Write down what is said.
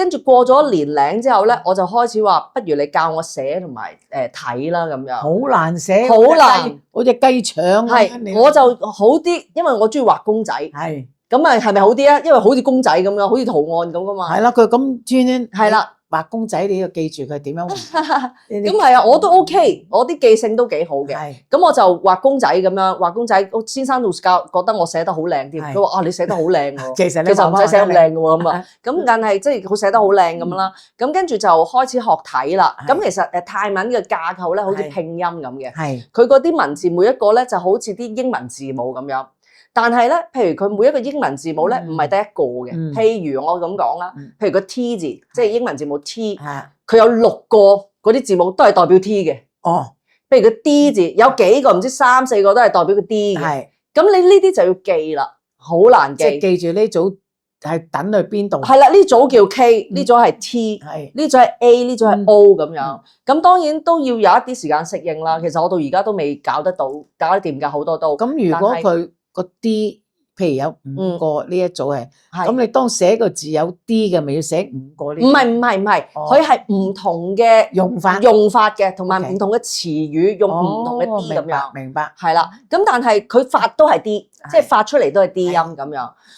跟住過咗年零之後咧，我就開始話，不如你教我寫同埋睇啦咁樣。好難寫，好難，好似雞腸啊！係，我就好啲，因為我中意畫公仔。係，咁啊，係咪好啲啊？因為好似公仔咁樣，好似圖案咁噶嘛。係啦，佢咁專係啦，畫公仔你要記住佢點樣畫。咁係啊，我都 OK，我啲記性都幾好嘅。係，咁我就畫公仔咁樣，畫公仔。先生老師教覺得我寫得好靚添，佢話啊你寫得好靚喎。其實唔使寫咁靚嘅喎咁啊。咁但係即係佢寫得好靚咁啦。咁跟住就開始學睇啦。咁其實泰文嘅架構咧，好似拼音咁嘅。係。佢嗰啲文字每一個咧就好似啲英文字母咁樣。但係咧，譬如佢每一個英文字母咧，唔係得一個嘅。譬如我咁講啦，譬如個 T 字，即係英文字母 T，佢有6個嗰啲字母都係代表 T 嘅。哦，譬如個 D 字有幾個唔知3、4個都係代表個 D 嘅。係，咁你呢啲就要記啦，好難記。即係記住呢組係等去邊度？係啦，呢組叫 K，呢組係 T，呢組係 A，呢組係 O 咁樣。咁當然都要有一啲時間適應啦。其實我到而家都未搞得掂㗎，好多都。咁如果佢個 D，譬如有5個呢一組係，咁你當寫個字有 D 嘅，咪要寫5個呢？唔係，佢係唔同嘅用法嘅，同埋唔同嘅詞語用唔同嘅 D 咁樣。明白。係啦，咁但係佢發都係 D，即係發出嚟都係 D 音咁樣。